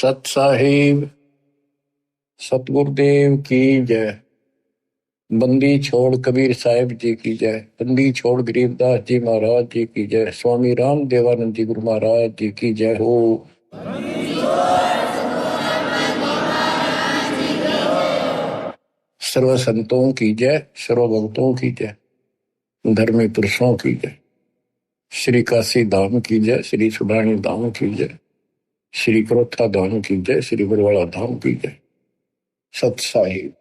सत साहिब सतगुरुदेव की जय। बंदी छोड़ कबीर साहिब जी की जय। बंदी छोड़ गरीबदास जी महाराज जी की जय। स्वामी राम देवानंद जी गुरु महाराज जी की जय हो। सर्व संतों की जय, सर्व भक्तों की जय, धर्मी पुरुषों की जय। श्री काशी धाम की जय, श्री सुब्राणी धाम की जय, श्री क्रोथा धाम की जय, श्री बरवाड़ा धाम की जय। सत साहिब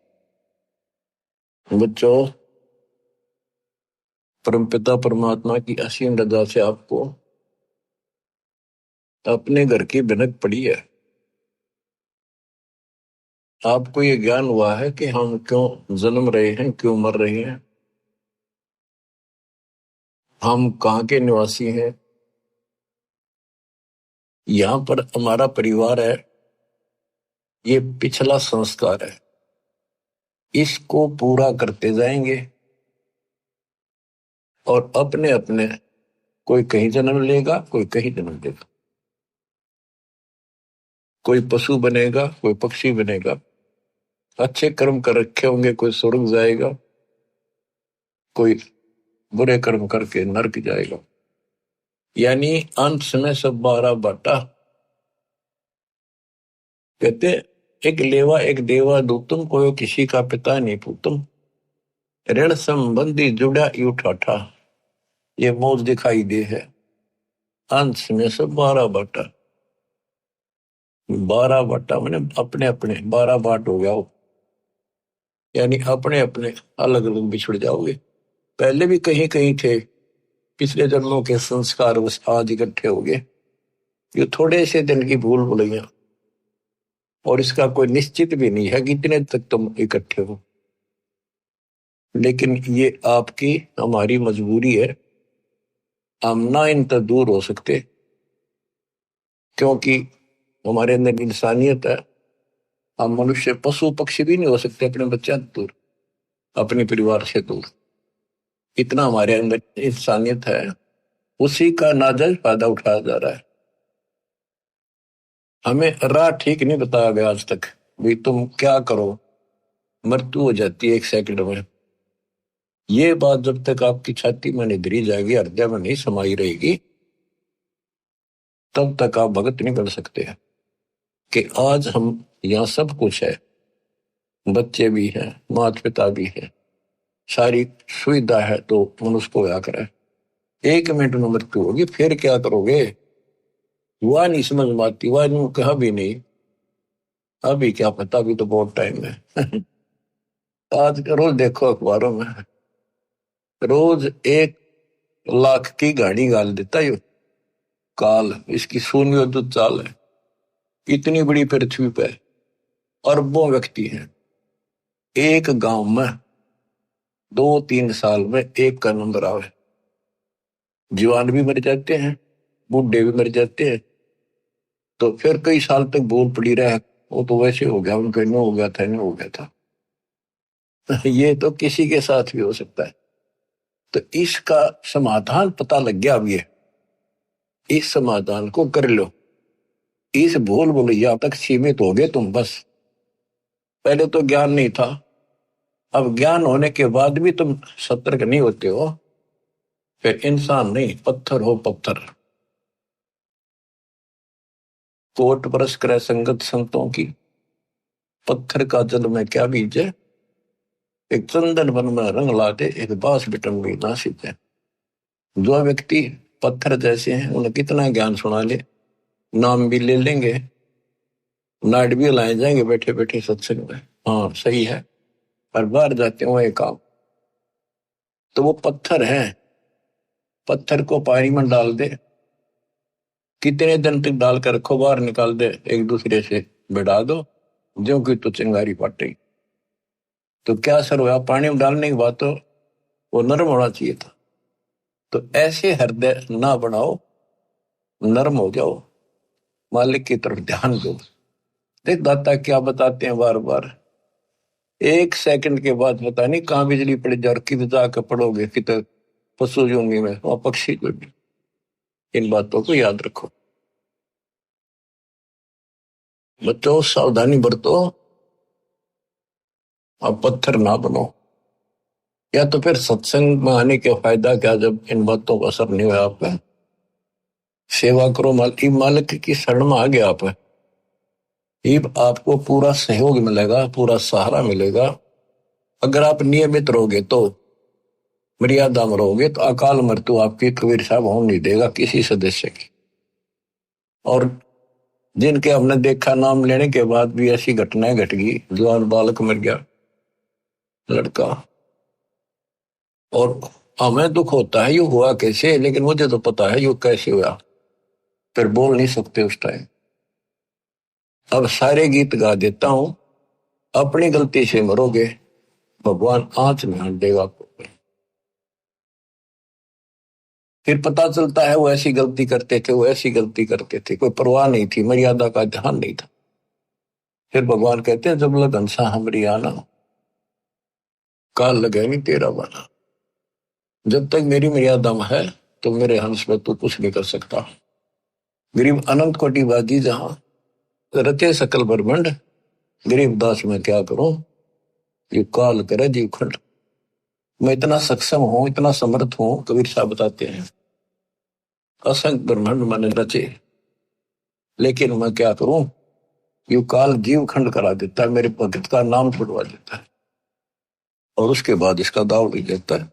बच्चों, परमपिता परमात्मा की असीम रजा से आपको अपने घर की भनक पड़ी है। आपको ये ज्ञान हुआ है कि हम क्यों जन्म रहे हैं, क्यों मर रहे हैं, हम कहाँ के निवासी हैं, यहाँ पर हमारा परिवार है, ये पिछला संस्कार है, इसको पूरा करते जाएंगे और अपने अपने कोई कहीं जन्म लेगा, कोई कहीं जन्म लेगा, कोई पशु बनेगा, कोई पक्षी बनेगा, अच्छे कर्म कर रखे होंगे कोई स्वर्ग जाएगा, कोई बुरे कर्म करके नरक जाएगा। यानी अंत में सब 12 बाटा। कहते एक लेवा एक देवा दूतम, कोई किसी का पिता नहीं पूतम, ऋण संबंधी जुड़ा यू ठाठा। ये मौज दिखाई दे है। अंत में सब 12 बाटा। 12 बाटा मैंने अपने अपने 12 बाट हो गया हो, यानी अपने अपने अलग अलग बिछड़ जाओगे। पहले भी कहीं कहीं थे, पिछले जन्मों के संस्कार बस आज इकट्ठे हो गए। ये थोड़े से दिन की भूल भुलैया, और इसका कोई निश्चित भी नहीं है कि इतने तक तुम इकट्ठे हो, लेकिन ये आपकी हमारी मजबूरी है। हम ना इन तक दूर हो सकते, क्योंकि हमारे अंदर इंसानियत है। हम मनुष्य पशु पक्षी भी नहीं हो सकते अपने बच्चे दूर, अपने परिवार से दूर। इतना हमारे अंदर इंसानियत है, उसी का नाजायज फायदा उठाया जा रहा है। हमें राह ठीक नहीं बताया गया आज तक, भाई तुम क्या करो, मृत्यु हो जाती है 1 सेकंड में। ये बात जब तक आपकी छाती में नहीं धरी जाएगी, हृदय में नहीं समाई रहेगी, तब तक आप भगत नहीं बन सकते हैं। कि आज हम यहाँ सब कुछ है, बच्चे भी हैं, माता पिता भी हैं, सारी सुविधा है, तो मनुष्य को क्या करे। 1 मिनट में मृत्यु होगी, फिर क्या करोगे? वह नहीं समझ में आती, वह कहा भी नहीं, अभी क्या पता, अभी तो बहुत टाइम है। आज रोज देखो अखबारों में, रोज 1 लाख की गाड़ी गाल देता है काल। इसकी शून्य तो चाल है। इतनी बड़ी पृथ्वी पे अरबों व्यक्ति हैं, एक गांव में 2-3 साल में एक का नंबर आवे। जवान भी मर जाते हैं, बूढ़े भी मर जाते हैं, तो फिर कई साल तक बोल पड़ी रहे, वो तो वैसे हो गया, उनका नो हो गया था, नो हो गया था। ये तो किसी के साथ भी हो सकता है। तो इसका समाधान पता लग गया अब ये, इस समाधान को कर लो। इस भूल भुलैया तक सीमित हो गए तुम बस। पहले तो ज्ञान नहीं था, अब ज्ञान होने के बाद भी तुम सतर्क नहीं होते हो, फिर इंसान नहीं पत्थर हो पत्थर। कोट बरस करे संगत संतों की, पत्थर का जल में क्या बीजे, एक चंदन वन में रंग लाते, एक बांस बिटन में ना सीते। जो व्यक्ति पत्थर जैसे हैं, उन्हें कितना ज्ञान सुना ले, नाम भी ले लेंगे, नाट भी लाए जाएंगे बैठे बैठे सत्संग में, हाँ सही है, पर बाहर जाते हुए काम। तो वो पत्थर है, पत्थर को पानी में डाल दे, कितने दिन तक डालकर रखो, बाहर निकाल दे, एक दूसरे से बिड़ा दो, जो कि तो चिंगारी पाटेगी। तो क्या सर हुआ, पानी में डालने के बाद तो वो नरम होना चाहिए था। तो ऐसे हृदय ना बनाओ, नरम हो जाओ, मालिक की तरफ ध्यान दो। देख दाता क्या बताते हैं बार बार, 1 सेकंड के बाद पता नहीं कहाँ बिजली पड़ जाए, किधर जाकर पड़ोगे, किधर पशु जोंगी में, वहां पक्षी को भी। इन बातों को याद रखो। बच्चों सावधानी बरतो, अब पत्थर ना बनो। या तो फिर सत्संग में आने के फायदा क्या, जब इन बातों का असर नहीं हुआ आप पे, सेवा करो, मालिक की शरण में आ गया आप, ये आपको पूरा सहयोग मिलेगा, पूरा सहारा मिलेगा। अगर आप नियमित रहोगे तो, मर्यादा में रहोगे तो अकाल मृत्यु आपकी कबीर साहब होने नहीं देगा किसी सदस्य की। और जिनके हमने देखा नाम लेने के बाद भी ऐसी घटनाएं घट गई, जवान बालक मर गया, लड़का, और हमें दुख होता है यू हुआ कैसे, लेकिन मुझे तो पता है यू कैसे हुआ, फिर बोल नहीं सकते उस टाइम। अब सारे गीत गा देता हूं, अपनी गलती से मरोगे, भगवान आंच में हाथ देगा आपको। फिर पता चलता है वो ऐसी गलती करते थे, वो ऐसी गलती करते थे, कोई परवाह नहीं थी, मर्यादा का ध्यान नहीं था। फिर भगवान कहते हैं जब लग हंसा हमरी आना, काल लगे नहीं तेरा बना। जब तक मेरी मर्यादा में है तो मेरे हंस में तू कुछ नहीं कर सकता। गरीब अनंत कोटिवादी जहां रचे सकल ब्रह्मंड, गरीब दास में क्या करूं, ये काल करे जीव खंड। मैं इतना सक्षम हूं, इतना समर्थ हूं, कबीर साहब बताते हैं, असंख्य ब्रह्मांड मैंने रचे, लेकिन मैं क्या करूं, यू काल जीव खंड करा देता है, मेरे भगत का नाम छुड़वा देता है, और उसके बाद इसका दाव ले देता है।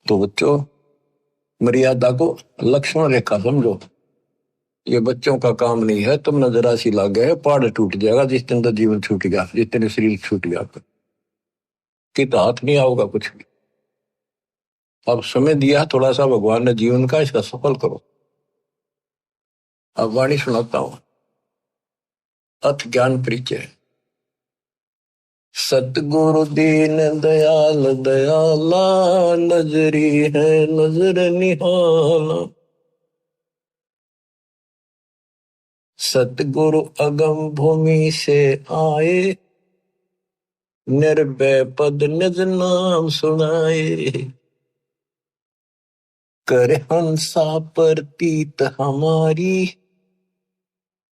तो बच्चों, मर्यादा को लक्ष्मण रेखा समझो, ये बच्चों का काम नहीं है। तुम जरा सी लागे है, पहाड़ टूट जाएगा जिस दिन तो जीवन छूट गया, जिस दिन शरीर छूट गया, कि तो हाथ नहीं आओगा कुछ भी। अब समय दिया थोड़ा सा भगवान ने जीवन का, इसका सफल करो। अब वाणी सुनाता हूं, अथ ज्ञान परिचय। सतगुरु दीन दयाल दयाला, नजरी है नजर निहाला। सतगुरु अगम भूमि से आए, निर्भय पद निज नाम सुनाए। कर हंसा प्रतीत हमारी,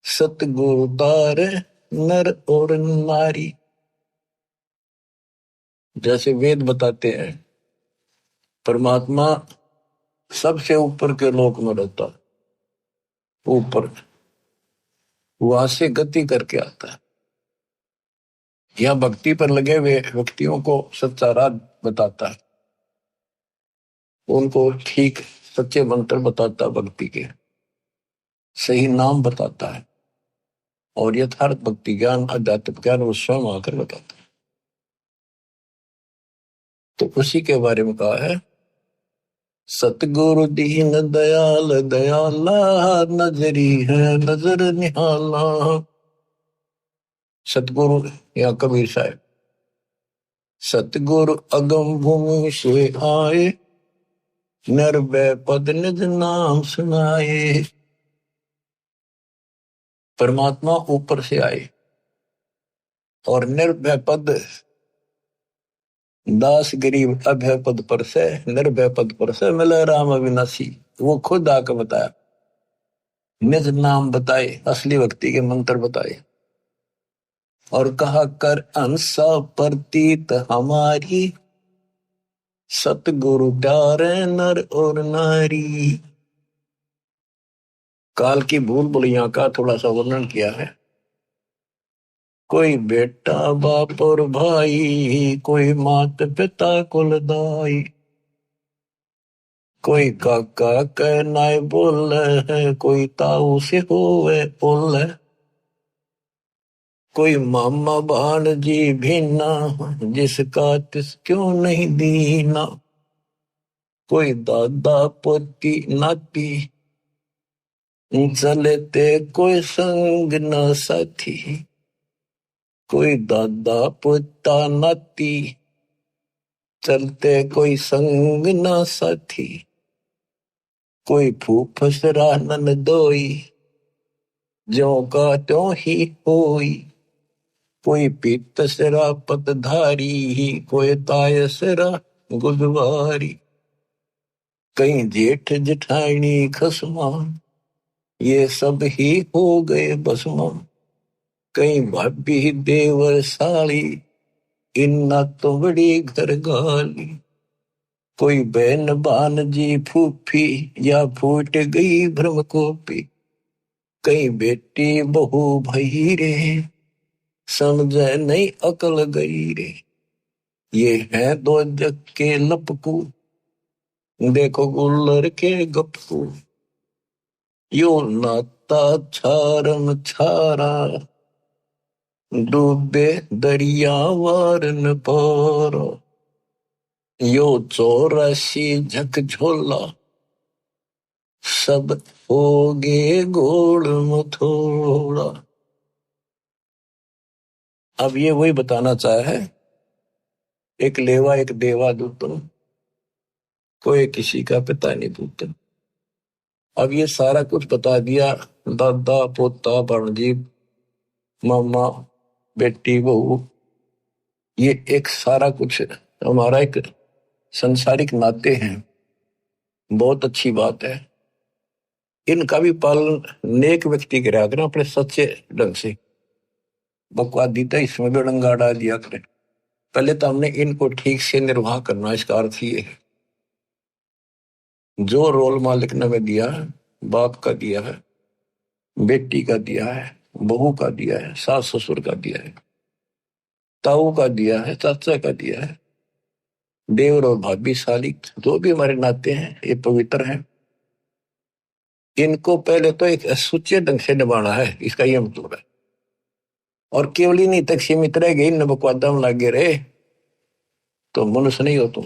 सतगुरु तार नर और नारी। जैसे वेद बताते हैं, परमात्मा सबसे ऊपर के लोक में रहता है, ऊपर वहां से गति करके आता है, यह भक्ति पर लगे हुए व्यक्तियों को सच्चा राह बताता है, उनको ठीक सच्चे मंत्र बताता है, भक्ति के सही नाम बताता है, और यथार्थ भक्ति ज्ञान आध्यात्मिक ज्ञान वो स्वयं आकर बताता है। तो उसी के बारे में कहा है, सतगुरु दीन दयाल दयाला, नजरी है नजर निहाला। सतगुरु या कबीर साहब, सतगुरु अगम भूमि से आए, निर्भय पद निज नाम सुनाए। परमात्मा ऊपर से आए और निर्भय पद, दास गरीब अभय पद पर से, निर्भय पद पर से मिले राम अविनाशी। वो खुद आकर बताया, निज नाम बताए, असली भक्ति के मंत्र बताए, और कहा कर अंसा प्रतीत हमारी, सतगुरु प्यारे नर और नारी। काल की भूल भुलैया का थोड़ा सा वर्णन किया है। कोई बेटा बाप और भाई, कोई मात पिता कुल दाई, कोई काका कहनाए बोल है, कोई ताऊ से होवे बोल है, कोई मामा भाणजी भीना, जिसका तिस क्यों नहीं दीना, कोई दादा पोती नाती, चलते कोई संग न साथी। कोई दादा पोता नाती, चलते कोई संग न साथी। कोई फूफसरा ननदोई, ज्यों का त्यों ही होई। कोई पीतसरा पतधारी, कोई तायसरा गुदवारी। कहीं जेठ जेठानी खसमा, ये सब ही हो गए बसमा। कई भाभी देवर साली, इन्ना तो बड़ी घर गाली। कोई बहन भानजी फूफी, या फूट गई भ्रम कोपी। कई बेटी बहू भई रे, समझे नहीं अकल गई रे। ये है दो जग के लपकू, देखो गुल्लर के गपकू। यो नाता छारम छारा, डूबे दरिया वार न पारा। यो 84 झकझोला, सब होगे गोड़ मथोड़ा। अब ये वही बताना चाहे है, एक लेवा एक देवा दूतन, कोई किसी का पिता नहीं पूतन। अब ये सारा कुछ बता दिया, दादा पोता भांजी मामा बेटी बहू, ये एक सारा कुछ हमारा एक संसारिक नाते हैं। बहुत अच्छी बात है। इनका भी पालन नेक व्यक्ति करा करें अपने सच्चे ढंग से। बकवादी तो इसमें भी डंगा डाल दिया करें। पहले तो हमने इनको ठीक से निर्वाह करना, इसका अर्थ ये है जो रोल मालिक ने हमें दिया है, बाप का दिया है, बेटी का दिया है, बहू का दिया है, सास ससुर का दिया है, ताऊ का दिया है, चाचा का दिया है, देवर और भाभी साली, जो भी हमारे नाते हैं ये पवित्र हैं। इनको पहले तो एक सुच्चे ढंग से निभाना है, इसका ये मतलब है। और केवल ही नहीं तक सीमित रह गई, न बकवादा में लागे रहे तो मनुष्य नहीं हो तुम।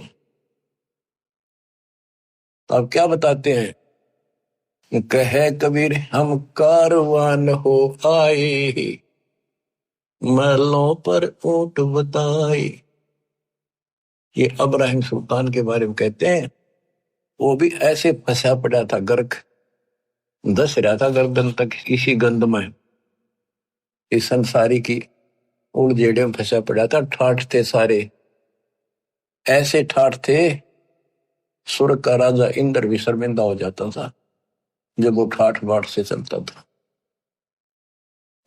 तो अब क्या बताते हैं, कहे कबीर हम कारवान हो आए, महलों पर ऊंट बताए। ये इब्राहिम सुल्तान के बारे में कहते हैं, वो भी ऐसे फंसा पड़ा था, गर्क धस रहा था गर्दन तक किसी गंध में, इस संसारी की उड़जेड़े में फंसा पड़ा था। ठाठ थे सारे, ऐसे ठाठ थे स्वर्ग का राजा इंद्र भी शर्मिंदा हो जाता था जब वो ठाठ बाट से चलता था।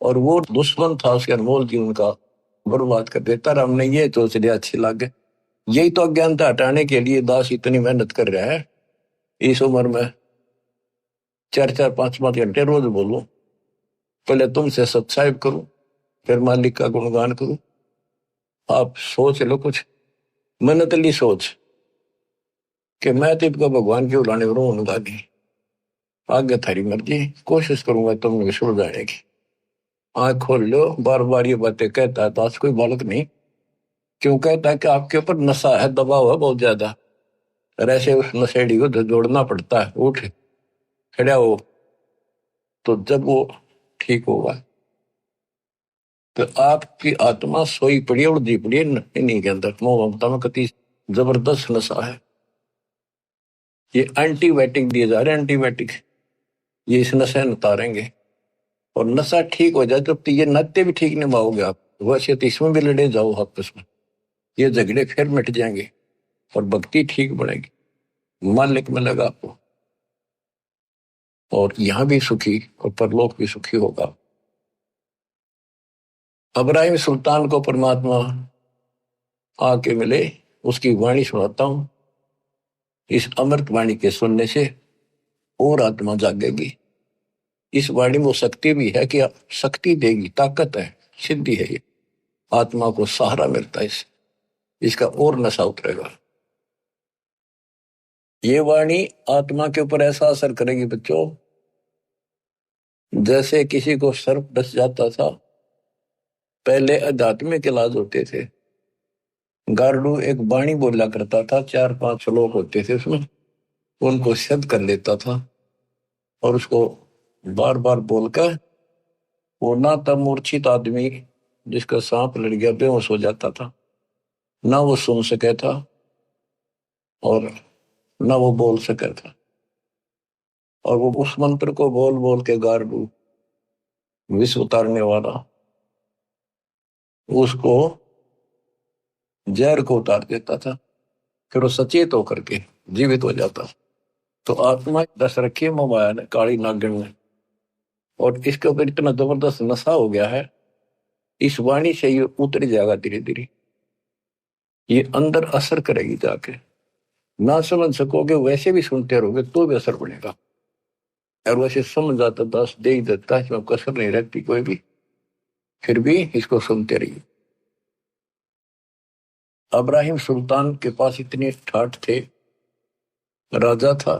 और वो दुश्मन था उसके अनमोल जीवन का, बर्बाद कर देता। हमने ये सोच लिया अच्छी लागे, यही तो अज्ञानता हटाने के लिए दास इतनी मेहनत कर रहा है। इस उम्र में 4-4 5-5 घंटे रोज बोलूं, पहले तुमसे सब्सक्राइब करूं, फिर मालिक का गुणगान करूं। आप सोच लो कुछ मनतली सोच कि मैं तो इनका भगवान क्यों लाने वालों उनका नहीं। आगे थारी मर्जी, कोशिश करूंगा तुम विश्व जाने की। आंख खोल लो, बार बार ये बातें कहता है दास, कोई बालक नहीं। क्यों कहता है कि आपके ऊपर नशा है, दबाव है बहुत ज्यादा, और ऐसे उस नशेड़ी को जोड़ना पड़ता है। उठ खड़ा हो, तो जब वो ठीक होगा। तो आपकी आत्मा सोई पड़ी है, उड़दी पड़ी है इन्हीं के अंदर, मोह ममता में कति जबरदस्त नशा है। ये एंटीबायोटिक दिए जा रहे हैं, एंटीबायोटिक, ये इस नशे में उतारेंगे। और नशा ठीक हो जाए तो ये नाते भी ठीक निभाओगे आप, वैसे तो इसमें भी लड़े जाओ आपस में, ये झगड़े फिर मिट जाएंगे और भक्ति ठीक बढ़ेगी, मालिक में लगा आपको, और यहां भी सुखी और परलोक भी सुखी होगा। इब्राहिम सुल्तान को परमात्मा आके मिले, उसकी वाणी सुनाता हूं। इस अमृत वाणी के सुनने से और आत्मा जागेगी। इस वाणी में वो शक्ति भी है कि शक्ति देगी, ताकत है, सिद्धि है। ये आत्मा को सहारा मिलता है, इसका और नशा उतरेगा। ये वाणी आत्मा के ऊपर ऐसा असर करेगी बच्चों, जैसे किसी को सर्प डस जाता था। पहले आध्यात्मिक इलाज होते थे, गार्डू एक वाणी बोला करता था, 4-5 श्लोक होते थे उसमें, उनको सिद्ध कर लेता था और उसको बार बार बोलकर वो ना तब मूर्छित आदमी जिसका सांप लड़ गया बेहोश हो जाता था, ना वो सुन सके था और ना वो बोल सके था। और वो उस मंत्र को बोल बोल के गार्डू विष उतारने वाला उसको जहर को उतार देता था, फिर वो सचेत होकर के जीवित हो जाता। तो आत्मा दस रखी है मोबाइल काली नागिन में, और इसके ऊपर इतना जबरदस्त नशा हो गया है इस वाणी से ये उतर जाएगा धीरे धीरे, ये अंदर असर करेगी जाके। ना समझ सकोगे वैसे भी सुनते रहोगे तो भी असर पड़ेगा। और वैसे समझ जाता दास दे ही देता है, इसमें कसर नहीं रहती कोई भी, फिर भी इसको सुनते रहिए। इब्राहिम सुल्तान के पास इतने ठाठ थे, राजा था,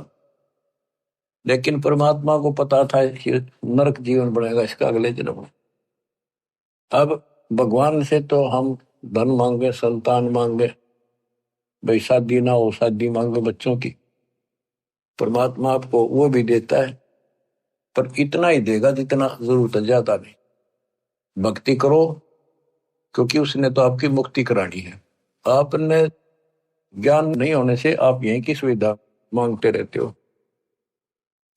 लेकिन परमात्मा को पता था कि नरक जीवन बनेगा इसका अगले जन्म में। अब भगवान से तो हम धन मांगे, संतान मांगे, भाई शादी ना हो शादी मांगे बच्चों की, परमात्मा आपको वो भी देता है, पर इतना ही देगा जितना जरूरत है, ज्यादा नहीं। भक्ति करो, क्योंकि उसने तो आपकी मुक्ति करानी है। आपने ज्ञान नहीं होने से आप यहीं की सुविधा मांगते रहते हो,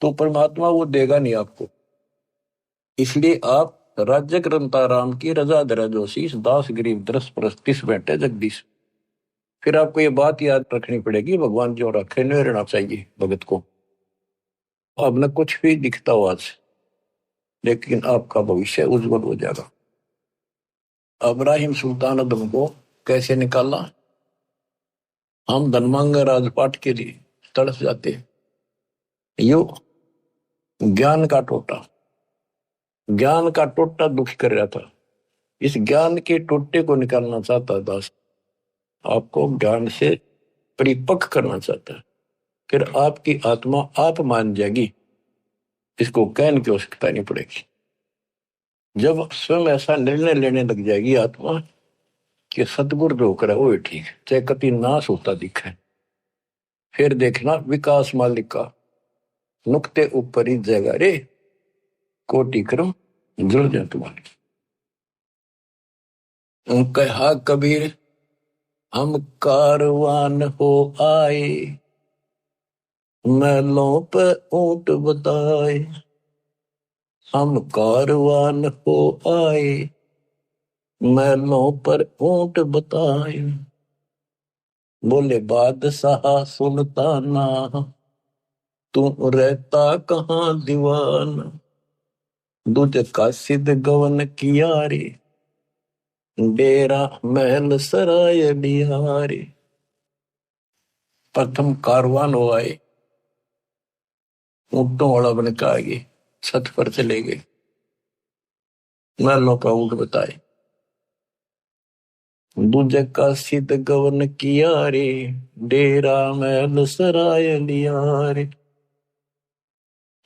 तो परमात्मा वो देगा नहीं आपको। इसलिए आप राज्य ग्रंथाराम की रजा दरा जोशीस दास गरीब दरस परस्तिस बैठे जगदीश। फिर आपको ये बात याद रखनी पड़ेगी, भगवान जो रखे नहीं रहना चाहिए भगत को। अब न कुछ भी दिखता हो आज, लेकिन आपका भविष्य उज्जवल हो जाएगा। इब्राहिम सुल्तान अदम को कैसे निकाला? हम धन मांगे राजपाट के लिए तड़प जाते, यो ज्ञान का टोटा, ज्ञान का टोटा दुखी कर रहा था। इस ज्ञान के टोटे को निकालना चाहता दास, आपको ज्ञान से परिपक्व करना चाहता है। फिर आपकी आत्मा आप मान जाएगी, इसको कहने की आवश्यकता नहीं पड़ेगी। जब स्वयं ऐसा निर्णय लेने लग जाएगी आत्मा कि सतगुरु जो करे वो ठीक, चाहे कति नाश होता दिखे, फिर देखना विकास मालिक का नुक्ते ऊपर ही जगह रे कोटि क्रम जुड़ जाए तुम्हारे। कहा कबीर हम कारवान हो आए, महलों पर ऊंट बताए। हम कारवान हो आए, महलों पर ऊंट बताए। बोले बादशाह सुल्ताना, तू रहता कहाँ दीवाना। दूध का सिद्ध गवन किया रे, डेरा महल सराय बिहारी। प्रथम कारवान हो आए, ऊंटों वाला बन के आगे छत पर चले गए, महलों का ऊंट बताए। दूजे का सिद्ध गवन किया रे, डेरा महल सराय लिया रे।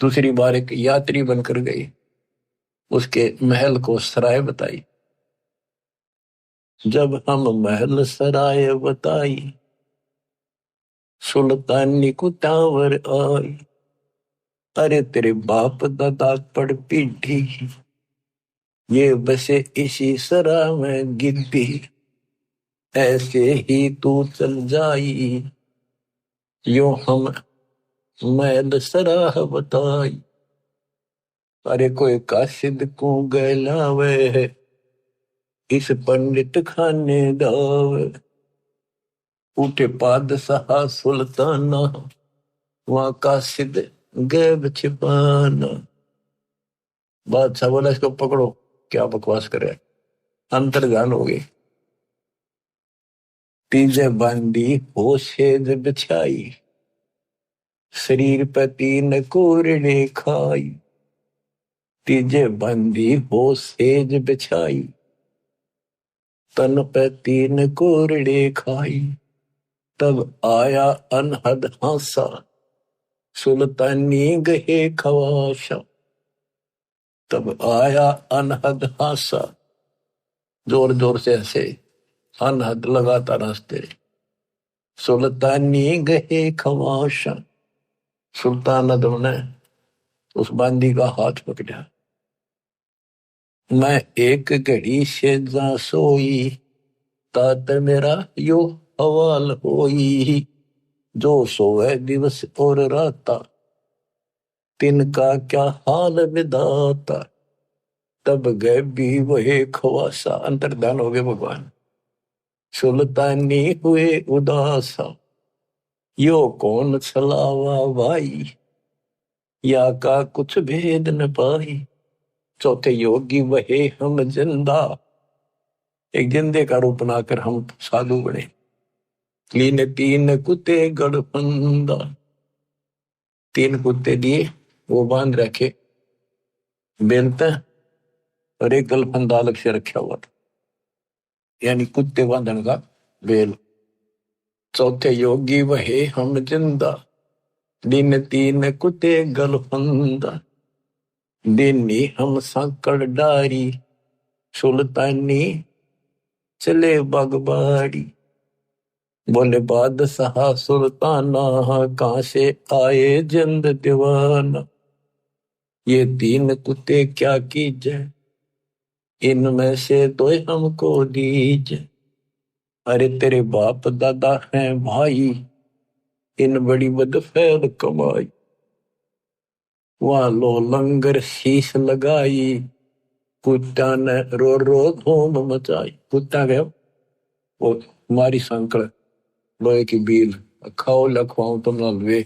दूसरी बार एक यात्री बनकर गई, उसके महल को सराय बताई। जब हम महल सराय बताई, सुल्तानी को टावर आई। अरे तेरे बाप दादा पड़ पीढ़ी, ये बसे इसी सरा में गिद्दी। ऐसे ही तू चल जाई, यो हम महल सराह बताई। अरे कोई काशिद को गैलावे, इस पंडित खाने दावे। उठे पादशाह सुल्ताना, वहां काशिद गैब छिपाना। बादशाह बोला इसको पकड़ो, क्या बकवास करे, अंतर्ध्यान हो गई। तीजे बांधी हो सेज बिछाई, शरीर पे तीन कोरड़े खाई। तीजे बांधी हो सेज बिछाई, तन पे तीन कोरड़े खाई। तब आया अनहद हासा, सुल्तानी गहे खवाशा। तब आया अनहद हासा, जोर जोर से हंसे, अनहद लगातार हंसते। सुल्तानी गहे खवाशा, सुल्तान अदम ने उस बांदी का हाथ पकड़ा। मैं एक घड़ी से जा सोई, तात मेरा यो हवाल होई। जो सोए दिवस और राता, तिनका क्या हाल विधाता। तब गए भी वही खवासा, अंतर्धान हो गए भगवान। सुल्तानी हुए उदासा, यो कौन छलावा भाई, या का कुछ भेद न पाई। चौथे योगी वहे हम जिंदा, एक जिंदे का रूप बनाकर हम साधु बने। लीने तीन कुत्ते गड़फंदा, तीन कुत्ते दिए, वो बांध रखे बेलते, और एक गलफंदा अलग से रखा हुआ था, यानी कुत्ते बांधने का बेल। चौथे योगी वहे हम जिंदा, दिन तीन कुत्ते गलफंदा, दिनी हम सांकड़ डारी, सुल्तानी चले बागबाड़ी। बोले बादशाह सुल्ताना, कहां से आए जिंद दीवाना, ये तीन कुत्ते क्या कीजे, इनमें से दो हमको दीजे। अरे तेरे बाप दादा हैं भाई, इन बड़ी बदफैल कमाई, वहां लो लंगर शीश लगाई, कुत्ता ने रो रो धूम मचाई। कुत्ता गया वो हमारी संकड़ लोहे की बील, खाओ लखवाऊं तुम वे,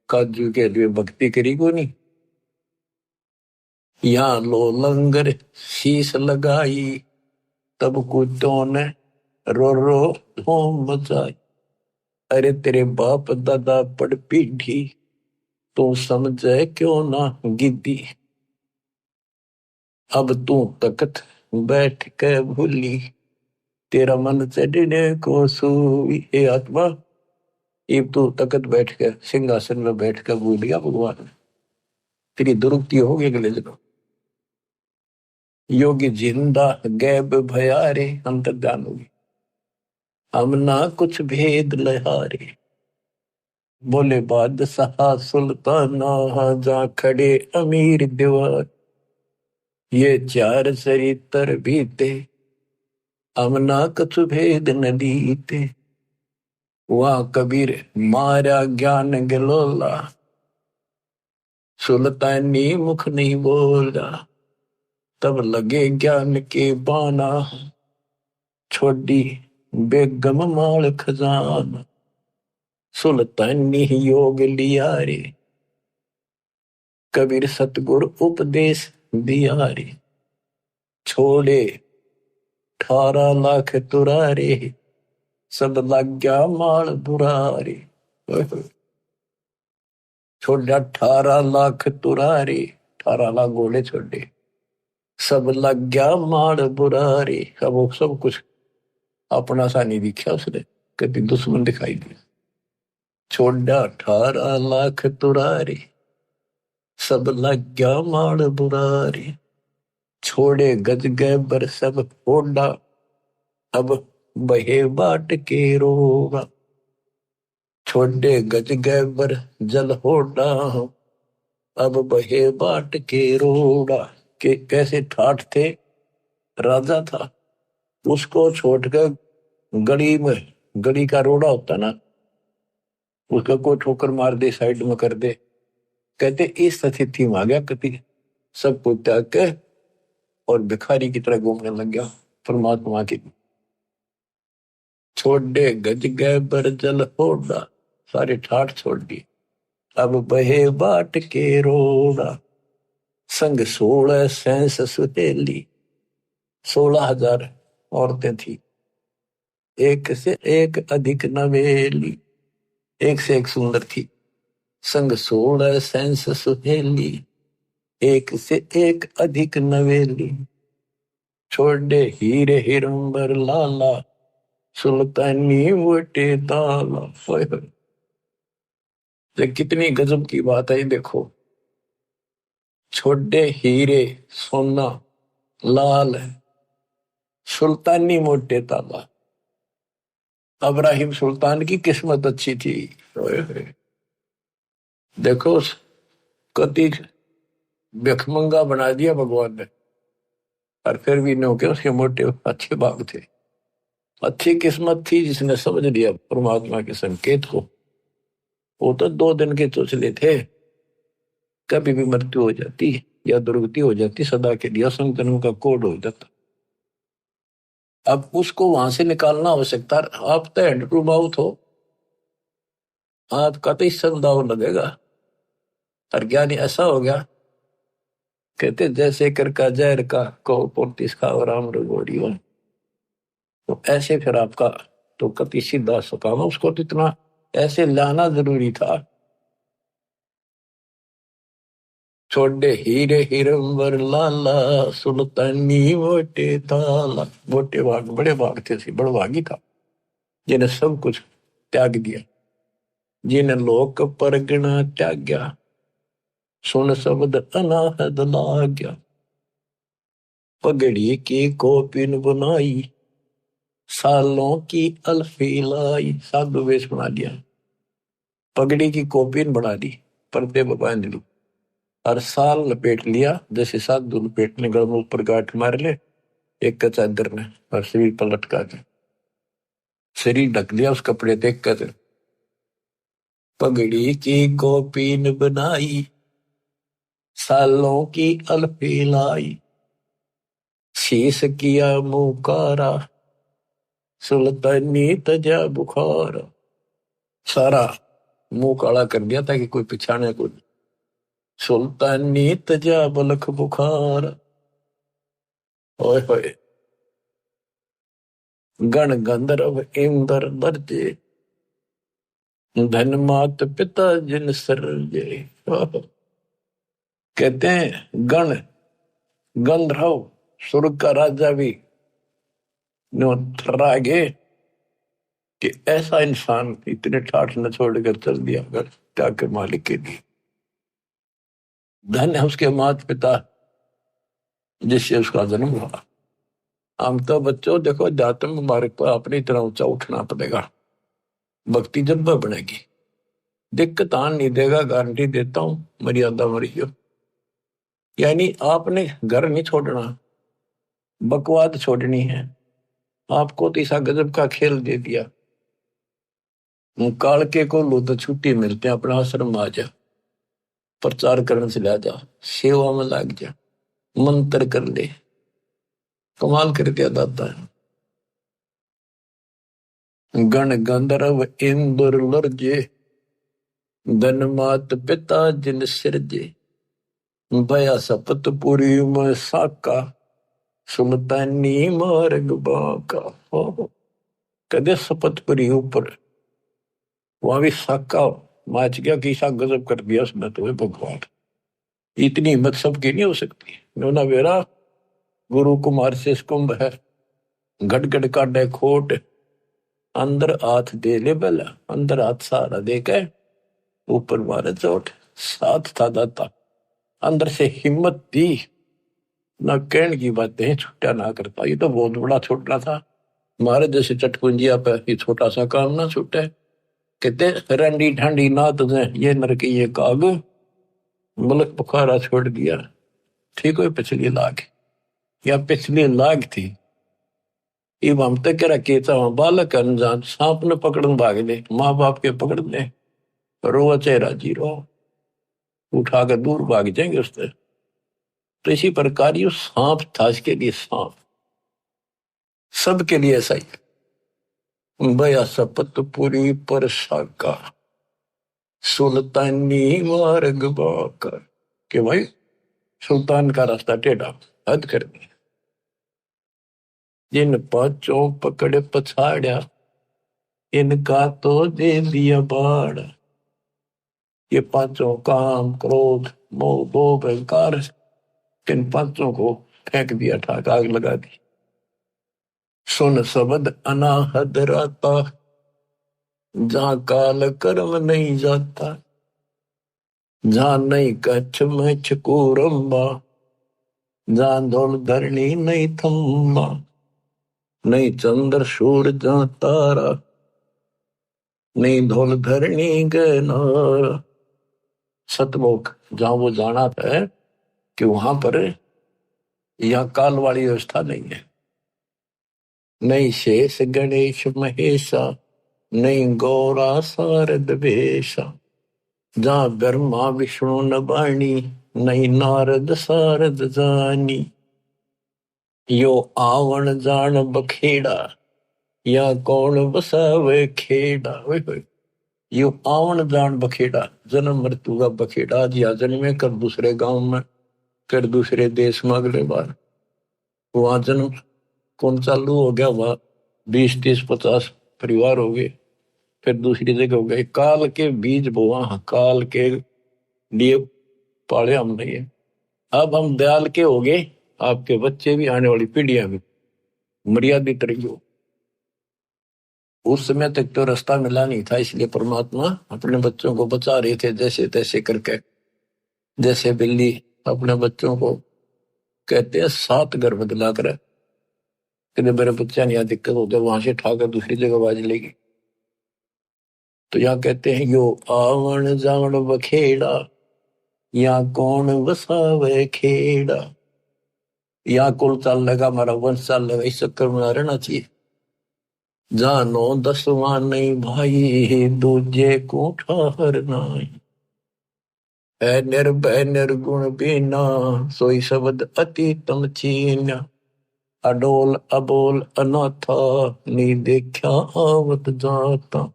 काजू के लिए भक्ति करी को नहीं। यहाँ लो लंगर शीश लगाई, तब कुत्तों ने रो रो धूम मचाई। अरे तेरे बाप दादा पड़ पीढ़ी, तू समझे क्यों ना गिद्दी, अब तू तकत बैठ के भूली, तेरा मन चढ़ने को सूई। हे आत्मा, अब तू तकत बैठ के सिंहासन में बैठ के भूल गया भगवान, तेरी दुरुक्ति होगी अगले जन्म। योगी जिंदा गैब भयारे, अंतर्ध्यान होगी, हम ना कुछ भेद लहारे। बोले बादशाह सुल्ताना, जा खड़े अमीर दीवार, ये चार चरित्र बीते, हम ना कुछ भेद न दीते। वहां कबीर मारा ज्ञान गलोला, सुल्तानी मुख नहीं बोला, तब लगे ज्ञान के बाना, छोड़ी बेगम माल खजाना। सुल्तानी योग लिया रे, कबीर सतगुरु उपदेश दिया रे, छोड़े 18 लाख तुरारे, सब लग गया माल बुरारे। छोड़ा 18 लाख तुरारे, 18 लाख घोड़े छोड़े, सब लग गया माल बुरारे। अब वो सब कुछ अपना सा नहीं दिखा उसने, कभी दुश्मन दिखाई दिया। छोड़ा 18 लाख तुरारे, सब लग गया माल बुरारे, छोड़े गज गए बर सब फोड़ा, अब बहे बाट के रोगा। छोड़े गज गए बर जल होड़ा, अब बहे बाट के रोड़ा। के कैसे ठाठ थे, राजा था, उसको छोड़कर गली में, गली का रोड़ा होता ना, उसका कोई ठोकर मार दे, साइड में कर दे, कहते इस स्थिति में आ गया कति, सब कुछ त्याग के और भिखारी की तरह घूमने लग गया परमात्मा की। छोड़े गज गए बर जल होड़ा, सारे ठाठ छोड़ दिए, अब बहे बाट के रोड़ा। संग 16 सैंस सुहेली, 16,000 औरतें थी, एक से एक अधिक नवेली, एक से एक सुंदर थी। संग 16 सैंस सुहेली, एक से एक अधिक नवेली, छोड़े हीरे हिरंबर लाला, सुल्तानी वटे दाला। ये कितनी गजब की बात है, देखो, छोड़े हीरे सोना लाल, सुल्तानी मोटे ताला। अब्राहिम सुल्तान की किस्मत अच्छी थी। देखो कति भिखमंगा बना दिया भगवान ने, और फिर भी नो के उसके मोटे अच्छे भाग थे। अच्छी किस्मत थी जिसने समझ लिया परमात्मा के संकेत को। वो तो 2 दिन के चोचले थे, कभी भी मृत्यु हो जाती या दुर्गति हो जाती, सदा के लिए असंग जन्म का कोड हो जाता। अब उसको वहां से निकालना आवश्यकता। आप तो हैंड टू माउथ हो, आपका तो इससे दाव लगेगा। और ज्ञानी ऐसा हो गया, कहते जैसे कर का जहर का को पोर्तिस का और राम रगोड़ी हो। तो ऐसे फिर आपका तो कति सीधा सकाम, उसको तो इतना ऐसे लाना जरूरी था। छोड़े हीरे हिरंबर लाला, सुल्तानी मोटे ताला। मोटे भाग बड़े भाग थे, सी बड़ भागी था जिन्हें सब कुछ त्याग दिया, जिन्हें लोक परगना त्याग्या, सुन शब्द अनाहद लाग्या। पगड़ी की कोपिन बनाई, सालों की अल्फी लाई। साधु वेश बना लिया, पगड़ी की कोपिन बना दी, पर्दे बांध ली, हर साल लपेट लिया, जैसे साधु लपेटने गल में ऊपर गांठ मार ले एक का चादर ने, और शरीर पर लटका के शरीर ढक लिया उस कपड़े देख कर। पगड़ी की कोपिन बनाई, सालों की अल्फी लाई। शीश किया मुकारा, सुल्तानी तजा बुखार। सारा मुंह काला कर दिया ताकि कोई पिछाने को। सुल्तानी तजा बलख बुखार। ओए होए, गण गंधर्व इंद्र दर्जे, धन मात पिता जिन सरजे। कहते हैं गण गंधर्व स्वर्ग का राजा भी थर्रागे कि ऐसा इंसान इतने ठाठ न छोड़कर चल दिया अगर त्याग के मालिक के लिए। धन है उसके माता पिता जिससे उसका जन्म हुआ। हम तो बच्चों देखो, जातम मार्ग पर अपनी तरह ऊंचा उठना पड़ेगा, भक्ति जब बनेगी। दिक्कत आन नहीं देगा, गारंटी देता हूं, मर्यादा मरियो। यानी आपने घर नहीं छोड़ना, बकवाद छोड़नी है। आपको तो ऐसा गजब का खेल दे दिया, कालके को लो तो छुट्टी मिलते हैं, अपना आश्रम आ जा, प्रचार करने से ला जा, सेवा में लग जा, मंत्र कर ले। कमाल कर दिया दाता है। गण गंधर्व इंद्र लर्जे, धन मात पिता जिन सिरजे। भया सपत पुरी में साका, सुल्तानी मार्ग बाका। कदे सपतपुरी ऊपर वहां भी साका माच गया कि सा गजब कर दिया उसने तो भगवान। इतनी हिम्मत सबकी नहीं हो सकती। नोना वेरा गुरु कुमार से कुंभ है, गटगट काटे खोट, अंदर हाथ दे ले बेला, अंदर हाथ सहारा दे के ऊपर मारे चोट। साथ था दाता, अंदर से हिम्मत दी, ना कहने की बातें छुट्टा ना करता। ये तो बहुत बड़ा छूटना था, मारे जैसे चटपुंजिया पे ये छोटा सा काम ना छूटे। कहते रंडी ठंडी ना तुझे ये नरकी ये काग, मुल्क बुखारा छोड़ दिया। ठीक है, पिछली लाख या पिछली लाख थी। इब हम तक कह केता बालक अनजान सांप ने पकड़न भाग ले, माँ बाप के पकड़ ले, रो चेहरा जीरो उठाकर दूर भाग जाएंगे उससे। तो इसी प्रकार ये सांप था, इसके लिए सांप सबके लिए ऐसा ही। भया सपत पूरी पर साका, सुल्तानी मार्ग बाका। कि भाई सुल्तान का रास्ता टेढ़ा, हद कर दिया। जिन पांचों पकड़ पछाड़ा, इनका तो दे दिया बाड़। ये पांचों काम क्रोध मोह लोभ अहंकार, इन पांचों को फेंक दिया, ठाक आग लगा दी। सुन शब्द अनाहद राता, जहां काल कर्म नहीं जाता, जहां नहीं कच्छ मच्छ कूरम्बा, जहां धौल धरणी नहीं थम्बा, नहीं चंद्र सूर जहां तारा, नहीं धौल धरणी गनारा। सतलोक जहां वो जाना है कि वहां पर यह काल वाली व्यवस्था नहीं है। नहीं शेष गणेश महेशा, नहीं गौरा शारद वेशा, जहां ब्रह्मा विष्णु न बाणी, नहीं नारद शारद जानी। यो आवन जान बखेड़ा, या कौन बसावे खेड़ा। यो आवन जान बखेड़ा, जन्म मृत्यु का बखेड़ा। आज या जन्मे कर दूसरे गांव में, कर दूसरे देश में, अगले बार वहां जन्म कौन चालू हो गया, वहां 20, 30, 50 परिवार हो गए। फिर दूसरी जगह हो गए, काल के बीज बोआ, काल के लिए पाले हम नहीं है। अब हम दयाल के हो गए, आपके बच्चे भी, आने वाली पीढ़ियां भी मर्यादित रही हो। उस समय तक तो रास्ता मिला नहीं था, इसलिए परमात्मा अपने बच्चों को बचा रहे थे जैसे तैसे करके। जैसे बिल्ली अपने बच्चों को कहते हैं 7 घर बदला कर, कहते मेरे बच्चा नहीं, यहाँ दिक्कत होता है, वहां से उठाकर दूसरी जगह बाज लेगी। तो यहाँ कहते हैं यो आवन जावन बखेड़ा, या कौन बसावे खेड़ा। यहाँ कुल चल लेगा, हमारा वंश चल लेगा, इस चक्कर में रहना चाहिए। जानो 10वां नहीं भाई, दूजे को ठहर नहीं। है निर्भय निर्गुण बीना, सोई शब्द अति तम छीना। अडोल अबोल अनाथा, नी देखा आवत जाता।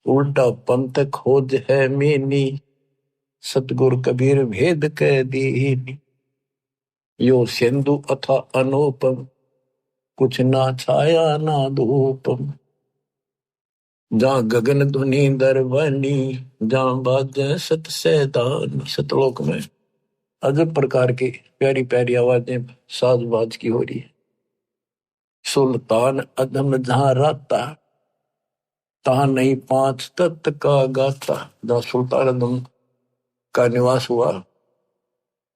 उल्टा पंथ खोज है मीनी, सतगुर कबीर भेद कह दीनी। यो सिंधु अथा अनुपम, कुछ ना छाया ना धूपम। जहाँ गगन धुनी दरबानी, जहाँ बाजे सत सैदानी। सतलोक में अजब प्रकार की प्यारी प्यारी आवाजें साज बाज की हो रही है। सुल्तान अदम जहाँ राता, तहाँ नहीं 5 तत्व का गाता। जहाँ सुल्तान अदम का निवास हुआ,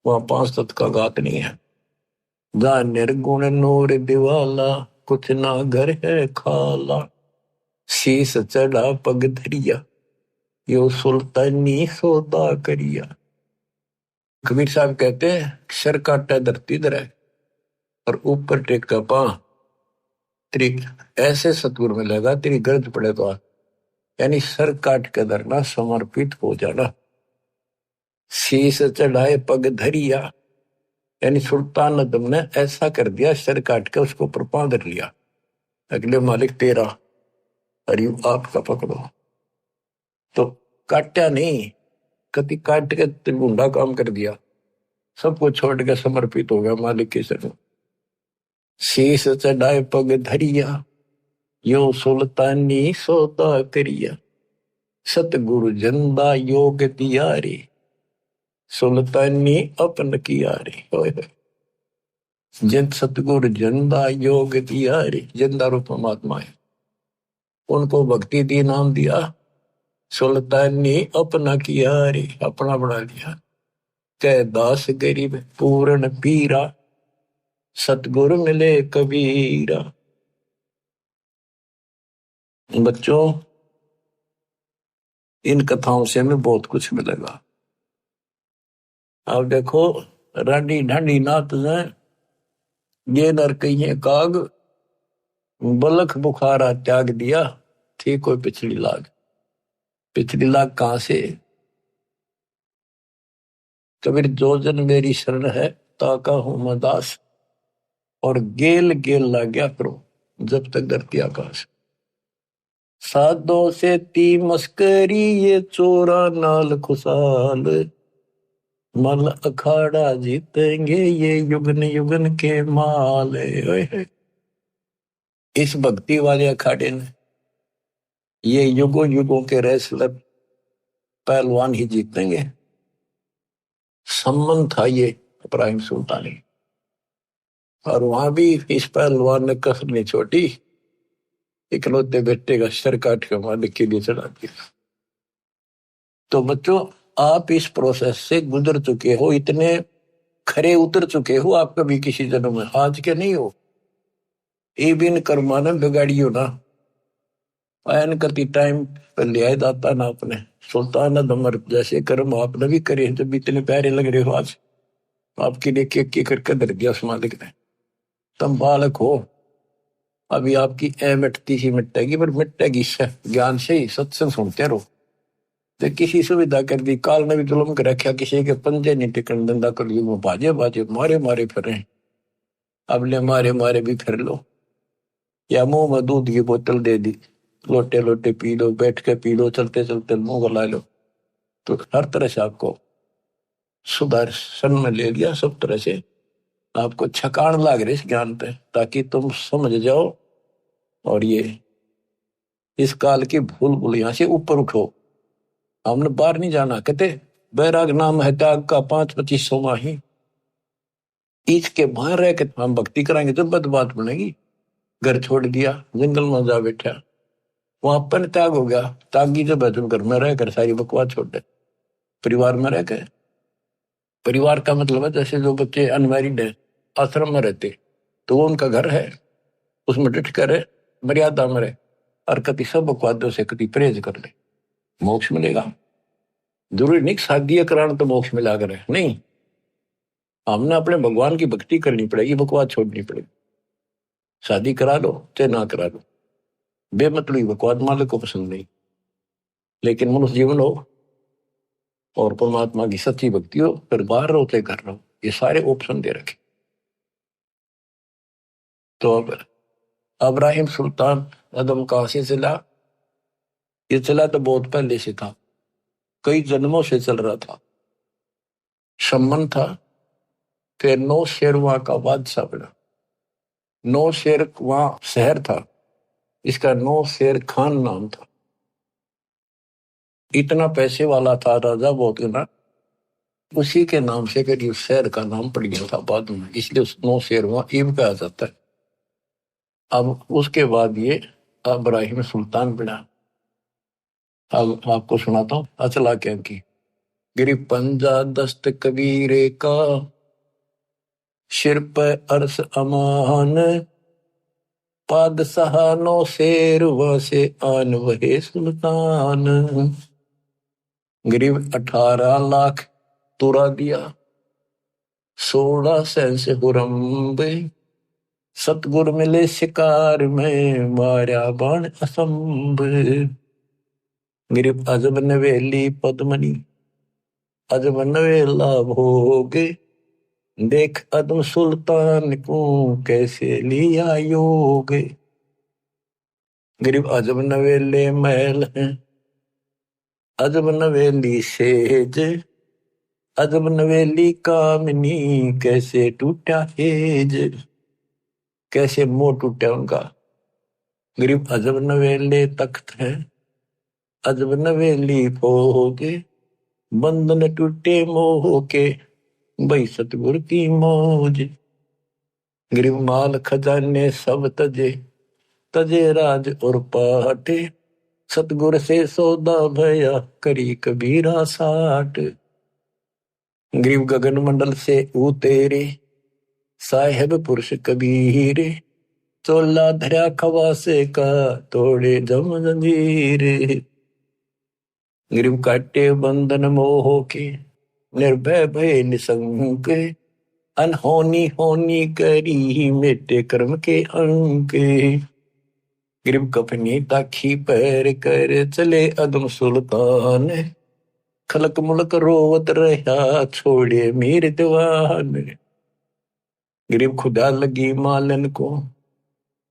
वहाँ 5 तत्व का गात नहीं है। जहाँ निर्गुण नूर दिवाला, कुछ ना घर है खाला। शीस चढ़ा पग धरिया, यो सुल्तानी सौदा करिया। कबीर साहब कहते हैं, सर काटा धरती धरे और ऊपर टेका पां। तेरी ऐसे सतगुर मिलेगा, तेरी गरज पड़े तो यानी सर काट के धरना, समर्पित हो जाना। शीस चढ़ाए पग धरिया, यानी सुल्तान अदम ने ऐसा कर दिया, सर काट के उसको प्रपां धर लिया। अगले मालिक तेरा, अरे आपका पकड़ो। तो काटा नहीं, कति काट के त्रिगुंडा काम कर दिया, सबको छोड़ के समर्पित हो गया मालिक की शरण। शीस चढ़ाए पग धरिया, यो सुल्तानी सौदा करिया। सतगुरु जंदा योग दियारे, सुल्तानी अपन कियारे। जिन सतगुरु जंदा योग दियारे, जंदा रूप परमात्मा है, उनको भक्ति दी, नाम दिया। सुल्तानी अपना कियारे, अपना बना लिया। कह दास गरीब पूर्ण पीरा, सतगुरु मिले कबीरा। बच्चों, इन कथाओं से हमें बहुत कुछ मिलेगा। अब देखो, रानी ढांडी नाथ ने ये नर कहिए काग, बलख बुखारा त्याग दिया, थी कोई पिछड़ी लाग। पिछड़ी लाग कहां से? कबीर जो जन मेरी शरण है, ताका हूं मैं दास। और गेल गेल ला गया करो, जब तक धरती आकाश। साधो से ती मस्करी, ये चोरा नाल खुशाल। मल अखाड़ा जीतेंगे, ये युगन युगन के माल। इस भक्ति वाले अखाड़े ने ये युगों युगों के रेसलर पहलवान ही जीतेंगे। सम्मान था ये इब्राहिम सुल्तानी, और वहां भी इस पहलवान ने कसर नहीं छोड़ी, इकलौते बेटे का सर काट के मालिक के लिए चढ़ा दिया। तो बच्चों, आप इस प्रोसेस से गुजर चुके हो, इतने खरे उतर चुके हो आप कभी किसी जन्म में, आज के नहीं हो। ये बिन कर्मा ने बिगाड़ी हो ना, आयन करती टाइम पर लिया जाता ना अपने। सुल्तान अदमर जैसे कर्म आपने भी करे, जब इतने प्यारे लग रहे हो आज, आपके लिए केक करके धर दिया उस मालिक ने। तुम बालक हो, अभी आपकी ए मिटती ही मिटेगी, पर मिटेगी ज्ञान से ही, सत्संग सुनते रहो। तो किसी सुविधा कर दी, काल ने भी जुल्म कर रखा, किसी के पंजे नहीं टिकन धंधा कर ली, वो बाजे बाजे मारे मारे फिर रहे। अब ले मारे मारे भी फिर लो, या मुंह में दूध की बोतल दे दी, लोटे लोटे पी लो, बैठ के पी लो, चलते चलते मुंह गला लो। तो हर तरह से आपको सुदर्शन में ले लिया, सब तरह से आपको छकान लाग रही इस ज्ञान पे, ताकि तुम समझ जाओ और ये इस काल की भूल भूलिया से ऊपर उठो, हमने बाहर नहीं जाना। कहते बैराग नाम है त्याग का 5-25 माही, ईच के बाहर रह के हम भक्ति कराएंगे तो बात बनेगी। घर छोड़ दिया, जंगल में जा बैठा, वहां पर त्याग हो गया। त्यागी जब है तुम घर में रहकर सारी बकवास छोड़ दे, परिवार में रह के। परिवार का मतलब है जैसे जो बच्चे अनमैरिड है आश्रम में रहते, तो वो उनका घर है, उसमें डट कर रहे, मर्यादा में रहे, और कति सब बकवादों से कति परहेज कर ले, मोक्ष मिलेगा। जरूरी नहीं शादी कराना तो मोक्ष मिला करे, नहीं। हमने अपने भगवान की भक्ति करनी पड़ेगी, बकवास छोड़नी पड़ेगी। शादी करा लो चाहे ना करा लो, बेमतलब बकवास मालिक को पसंद नहीं। लेकिन मनुष्य जीवन हो और परमात्मा की सच्ची भक्ति हो, फिर बाहर रहो चाहे घर रहो, ये सारे ऑप्शन दे रखे। तो अब इब्राहिम सुल्तान अदम कहां से चला? ये चला तो बहुत पहले से था, कई जन्मों से चल रहा था। शमन था, फिर नौ शेर वहां का बादशाह बना। नौ शेर वहां शहर था, इसका नौ शेर खान नाम था। इतना पैसे वाला था राजा, बहुत ना, उसी के नाम से करीब शहर का नाम पड़ गया था बाद में, इसलिए उस नौ शेर वहां ईब कहा जाता है। अब उसके बाद ये इब्राहिम सुल्तान बना। अब आपको सुनाता हूँ अचला क्या की। गिरी पंजा दस्त कबीरे का, सिर पे अर्श अमान, पादशाह नो शेर वसे आन वहे सुल्तान। गरीब 18 लाख तुरा दिया, 16 सेंस हुरम्ब, सतगुर मिले शिकार में मारा बाण असंभ। गरीब अजब नवेली पद्मनी, अजब नवेला भोगे, देख अदम सुल्तान को कैसे लिया योग। गरीब अजब नवेले महल हैं, अजब नवेली सेज, अजब नवेली कामनी कैसे टूटा हेज। कैसे मोह टूटा उनका। गरीब अजब नवेले तख्त है, अजब नवेली भोगे, बंधन टूटे मोह के, भाई सतगुर की मौज। गरीब माल खजाने सब तजे, तजे राज और पाटे, सतगुर से सौदा भया करी कबीरा साठ। गरीब गगन मंडल से उतेरे, साहेब पुरुष कबीर, चोला धरा खवासे का तोड़े जम जंजीर। गरीब काटे बंधन मोह के, निर्भय भय निसंक, अनहोनी होनी करी मेटे कर्म के अंक। गरीब कफनी ताखी पैर कर चले अदम सुल्तान, खलक मुलक रोवत रहा छोड़े मीर दीवान। गरीब खुदा लगी मालन को,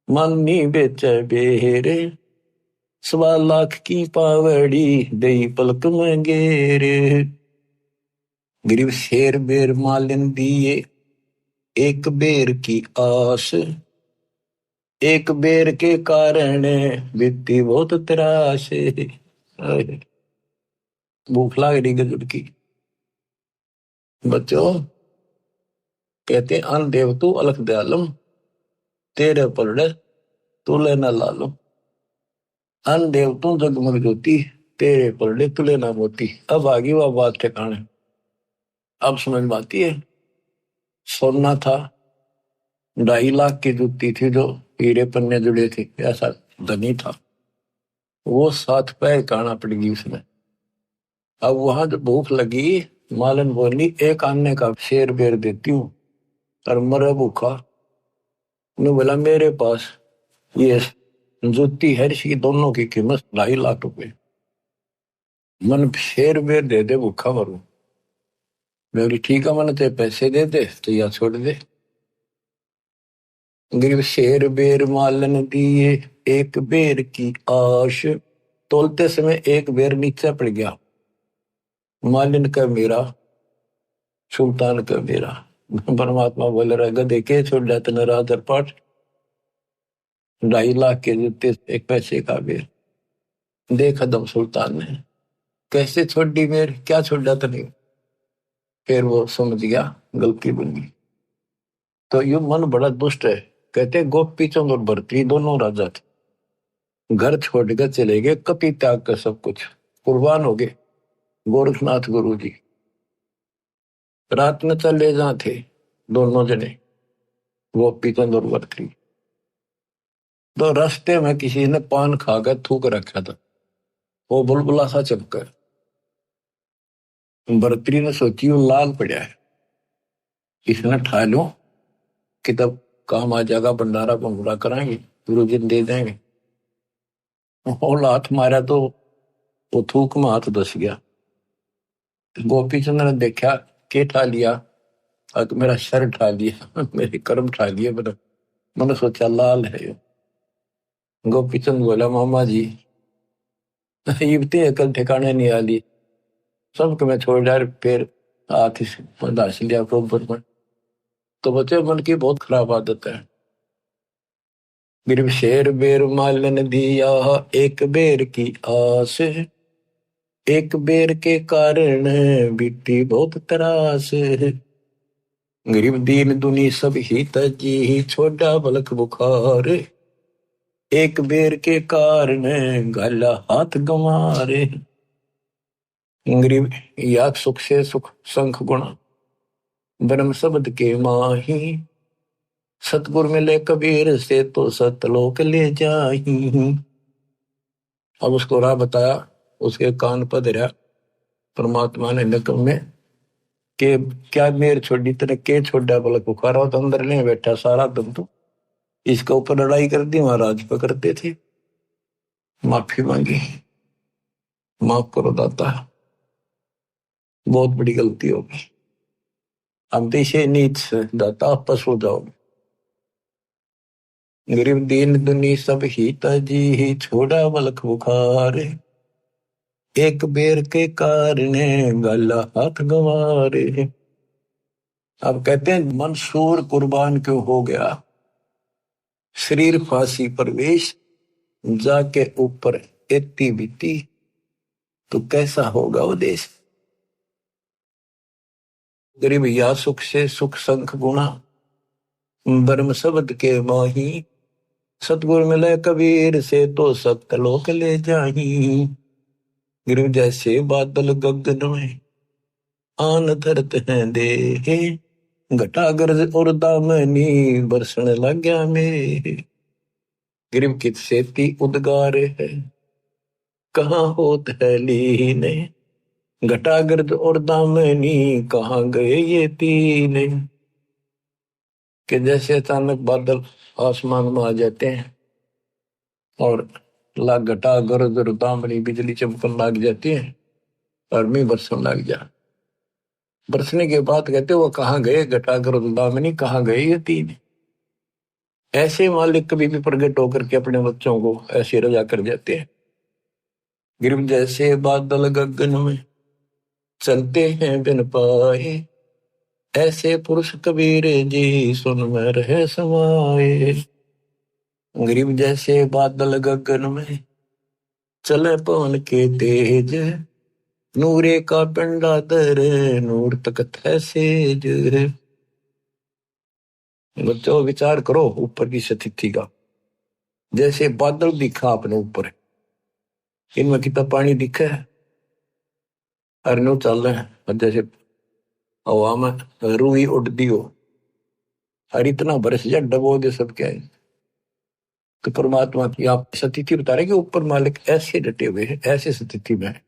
मालनी बेचे बेरे, 1.25 लाख की पावड़ी दई पलक में गेरे। गरीब शेर बेर मालन दिए, एक बेर की आस, एक बेर के कारण बीती बहुत त्रास। भूख लाग रही गजब की। बच्चों कहते अन देव तू अलख दयालम, तेरे पलड़े तुले न लालो। अन देव तू जगमग ज्योति, तेरे पलड़े तुले न मोती। अब आगे वह बात ठिकाने, अब समझ में आती है। सोना था, 2.5 लाख की जुत्ती थी जो हीरे पन्ने जुड़े थे, ऐसा धनी था वो। 7 पैर काना पड़ गई उसने। अब वहां जो भूख लगी, मालन बोली एक आने का शेर बेर देती हूँ और मरे भूखा। ने बोला मेरे पास ये जुत्ती है, इसकी दोनों की कीमत 2.5 लाख रुपए, मन शेर बेर दे दे भूखा मरू। मैं बोली ठीक है, मैंने ते पैसे दे दे तो या छोड़ दे। गरीब शेर बेर मालन दिए, एक बेर की आश, तोलते समय एक बेर नीचे पड़ गया। मालिन का मेरा, सुल्तान का मेरा। परमात्मा बोल रहा गधे के छोड़ जाते न राज और पाठ। 2.5 लाख के जूते, 1 पैसे का बेर। देखा दम सुल्तान ने, कैसे छोड़ दी मेर, क्या छोड़ा तो नहीं। फिर वो समझ गया गलती बनी। तो ये मन बड़ा दुष्ट है। कहते गोपी चंद और भरतरी दोनों राजा थे, घर छोड़ कर चले गए, कपि त्याग कर सब कुछ कुर्बान हो गए। गोरखनाथ गुरु जी रात में चले जा थे दोनों जने, गोपी चंद और भरतरी। तो रास्ते में किसी ने पान खाकर थूक रखा था, वो बुलबुला सा चपका। भरतरी ने सोची वो लाल पड़ा है, इसने ठा लो कि तब काम आ जाएगा, भंडारा भंगुरा कराएंगे, गुरु जी दे देंगे। और हाथ मारा तो वो थूक में हाथ धस गया। गोपी चंद्र ने देखा के ठा लिया, तो मेरा सर ठा लिया, मेरे कर्म ठा लिए। मैंने सोचा लाल है ये। गोपी चंद बोला मामा जी युवती अकल ठिकाने नहीं आली, सबको मैं छोड़ डाल, फिर हाथ दास लिया गोबर में। तो बच्चे मन की बहुत खराब आदत है। गिरव शेर बेर मालन दिया, एक बेर की आस, एक बेर के कारण बीती बहुत त्रास। गरीब दीन दुनी सब ही तजी, छोड़ा बलक बुखार, एक बेर के कारण गाला हाथ गंवारे। गरीब या सुख से सुख संख गुणा, ब्रह्म शब्द के माही, सतगुर मिले कबीर से तो सतलोक ले जाही। अब उसको राह बताया, उसके कान पर धरा परमात्मा ने नकम में के क्या मेर छोड़ी तेने के छोड़ा बोला बुखारा, तो अंदर ले बैठा सारा दम, तो इसके ऊपर लड़ाई कर दी, महाराज पकड़ते थे। माफी मांगी, माफ करो दाता, बहुत बड़ी गलती होगी, हम देशे नीच दाता आपस हो जाओ। गरीब दीन दुनी सब ही तजी, ही छोड़ा बलक बुखार, एक बेर के कारण गला हाथ गंवारे। अब कहते हैं मंसूर कुर्बान क्यों हो गया, शरीर फांसी परवेश, जाके ऊपर एती बीती, तो कैसा होगा वो देश। गरीब या सुख से सुख संख गुणा, ब्रह्म शब्द के माही, सतगुर मिले कबीर से तो सतलोक ले जाही। गरीब जैसे बादल गगन में आन धरत हैं देहे, घटा गरज और दामनी बरसने लग गया मेरे। गरीब कित सेती उद्गार है, कहाँ होत है लीने, घटा गरज और दामनी कहाँ गए ये तीने। कि जैसे अचानक बादल आसमान में आ जाते हैं और लाग घटा गरज और दामनी बिजली चमकन लग जाती है और मी बरसन लग जा। बरसने के बाद कहते वो कहाँ गए घटा गरज दामनी, कहाँ गए ये तीन। ऐसे मालिक कभी भी प्रकट होकर के अपने बच्चों को ऐसे रजा कर जाते हैं। गिरव जैसे बादल गगन में चलते हैं बिन पाए, ऐसे पुरुष कबीर जी सुन में रहे समाए। गिरव जैसे बादल गगन में चले पवन के तेज, नूरे का पिंडा दर नूर तकत है सेज। बच्चों विचार करो ऊपर की स्थिति का, जैसे बादल दिखा अपने ऊपर, इनमें कितना पानी दिखा है, अरनो चल रहे हैं, जैसे हवा में रूही उड़ती हो, और इतना बरस जा डबो दे सब क्या है। तो परमात्मा की आप स्थिति बता रहे कि ऊपर मालिक ऐसे डटे हुए हैं, ऐसे स्थिति में है।